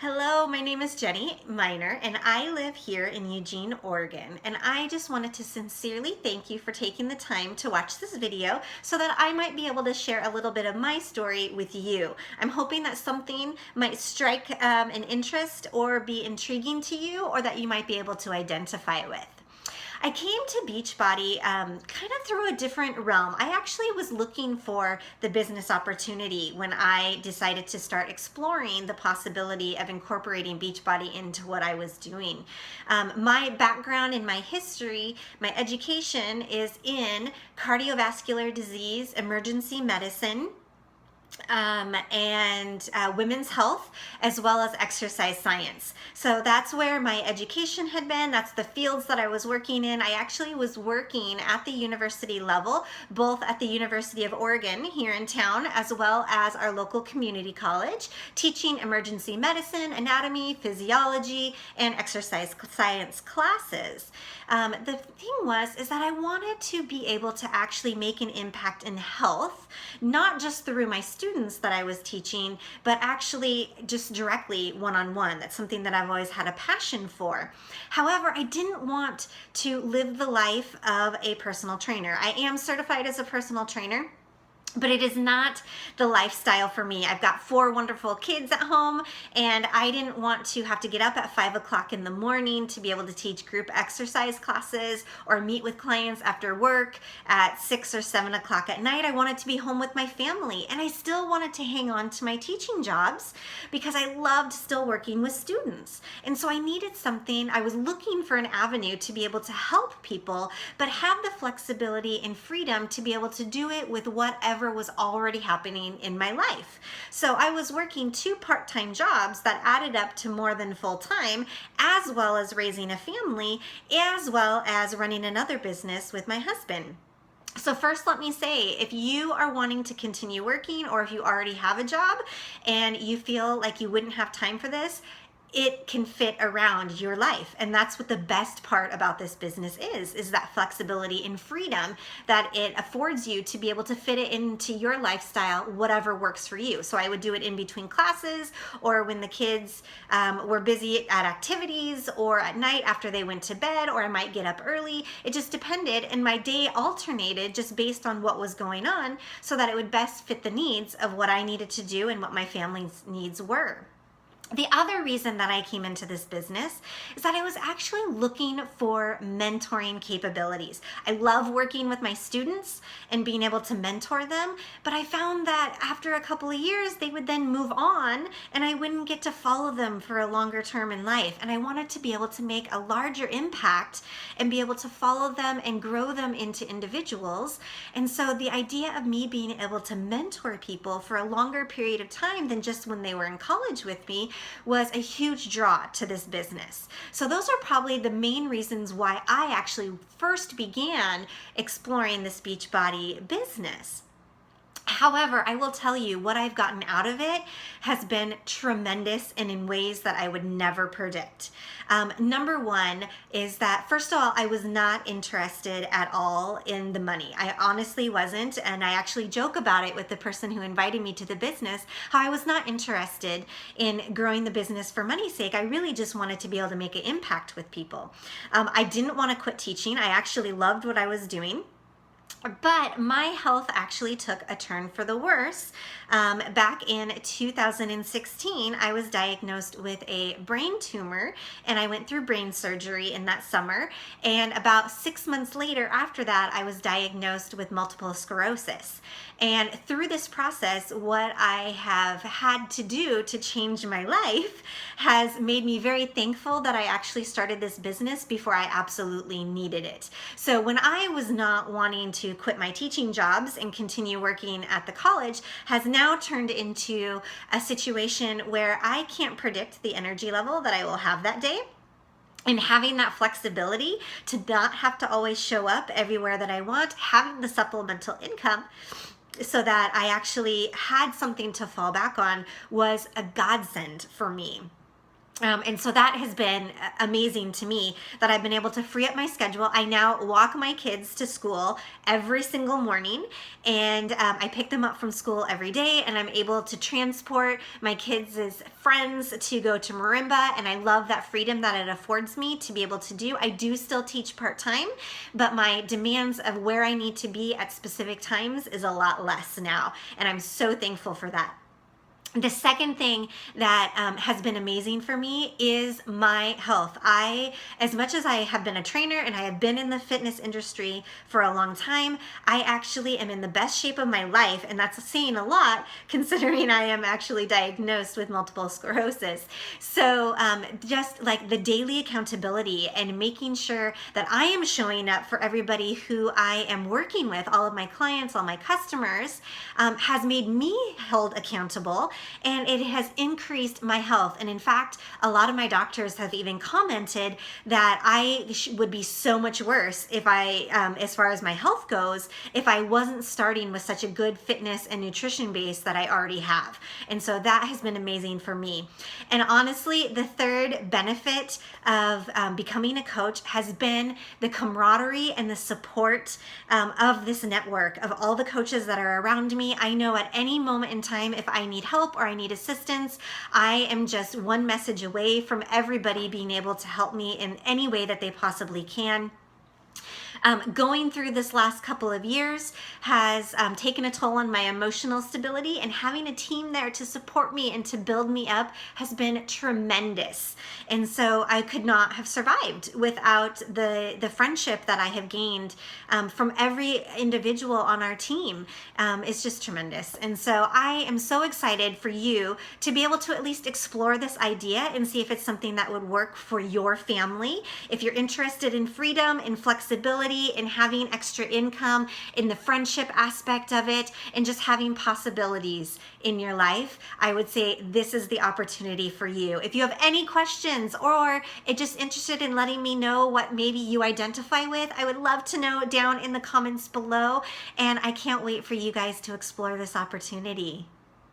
Hello, my name is Jenni Miner and I live here in Eugene, Oregon. And I just wanted to sincerely thank you for taking the time to watch this video so that I might be able to share a little bit of my story with you. I'm hoping that something might strike an interest or be intriguing to you, or that you might be able to identify with. I came to Beachbody kind of through a different realm. I actually was looking for the business opportunity when I decided to start exploring the possibility of incorporating Beachbody into what I was doing. My background and my history, my education is in cardiovascular disease, emergency medicine, and women's health, as well as exercise science. So that's where my education had been. That's the fields that I was working in. I actually was working at the university level, both at the University of Oregon here in town, as well as our local community college, teaching emergency medicine, anatomy, physiology, and exercise science classes. The thing is that I wanted to be able to actually make an impact in health, not just through my students that I was teaching, but actually just directly one-on-one. That's something that I've always had a passion for. However, I didn't want to live the life of a personal trainer. I am certified as a personal trainer, but it is not the lifestyle for me. I've got 4 wonderful kids at home, and I didn't want to have to get up at 5 o'clock in the morning to be able to teach group exercise classes or meet with clients after work at 6 or 7 o'clock at night. I wanted to be home with my family, and I still wanted to hang on to my teaching jobs because I loved still working with students. And so I needed something. I was looking for an avenue to be able to help people, but have the flexibility and freedom to be able to do it with whatever was already happening in my life. So I was working 2 part-time jobs that added up to more than full-time, as well as raising a family, as well as running another business with my husband. So first, let me say, if you are wanting to continue working, or if you already have a job and you feel like you wouldn't have time for this, it can fit around your life. And that's what the best part about this business is that flexibility and freedom that it affords you to be able to fit it into your lifestyle, whatever works for you. So I would do it in between classes, or when the kids were busy at activities, or at night after they went to bed, or I might get up early. It just depended, and my day alternated just based on what was going on, so that it would best fit the needs of what I needed to do and what my family's needs were. The other reason that I came into this business is that I was actually looking for mentoring capabilities. I love working with my students and being able to mentor them, but I found that after a couple of years, they would then move on and I wouldn't get to follow them for a longer term in life. And I wanted to be able to make a larger impact and be able to follow them and grow them into individuals. And so the idea of me being able to mentor people for a longer period of time than just when they were in college with me was a huge draw to this business. So those are probably the main reasons why I actually first began exploring this Beachbody business. However, I will tell you, what I've gotten out of it has been tremendous and in ways that I would never predict. Number one is that, first of all, I was not interested at all in the money. I honestly wasn't, and I actually joke about it with the person who invited me to the business, how I was not interested in growing the business for money's sake. I really just wanted to be able to make an impact with people. I didn't want to quit teaching. I actually loved what I was doing. But my health actually took a turn for the worse. Back in 2016, I was diagnosed with a brain tumor, and I went through brain surgery in that summer. And about 6 months later after that, I was diagnosed with multiple sclerosis. And through this process, what I have had to do to change my life has made me very thankful that I actually started this business before I absolutely needed it. So when I was not wanting to quit my teaching jobs and continue working at the college, has now turned into a situation where I can't predict the energy level that I will have that day. And having that flexibility to not have to always show up everywhere that I want, having the supplemental income so that I actually had something to fall back on, was a godsend for me. And so that has been amazing to me, that I've been able to free up my schedule. I now walk my kids to school every single morning, and I pick them up from school every day, and I'm able to transport my kids' friends to go to marimba, and I love that freedom that it affords me to be able to do. I do still teach part-time, but my demands of where I need to be at specific times is a lot less now, and I'm so thankful for that. The second thing that has been amazing for me is my health. As much as I have been a trainer and I have been in the fitness industry for a long time, I actually am in the best shape of my life, and that's saying a lot considering I am actually diagnosed with multiple sclerosis. So just like the daily accountability and making sure that I am showing up for everybody who I am working with, all of my clients, all my customers, has made me held accountable, and it has increased my health. And in fact, a lot of my doctors have even commented that I would be so much worse if I, as far as my health goes, if I wasn't starting with such a good fitness and nutrition base that I already have. And so that has been amazing for me. And honestly, the third benefit of becoming a coach has been the camaraderie and the support of this network, of all the coaches that are around me. I know at any moment in time, if I need help or I need assistance, I am just one message away from everybody being able to help me in any way that they possibly can. Going through this last couple of years has taken a toll on my emotional stability, and having a team there to support me and to build me up has been tremendous. And so I could not have survived without the friendship that I have gained from every individual on our team. It's just tremendous. And so I am so excited for you to be able to at least explore this idea and see if it's something that would work for your family. If you're interested in freedom, in flexibility, in having extra income, in the friendship aspect of it, and just having possibilities in your life, I would say this is the opportunity for you. If you have any questions or are just interested in letting me know what maybe you identify with, I would love to know down in the comments below, and I can't wait for you guys to explore this opportunity.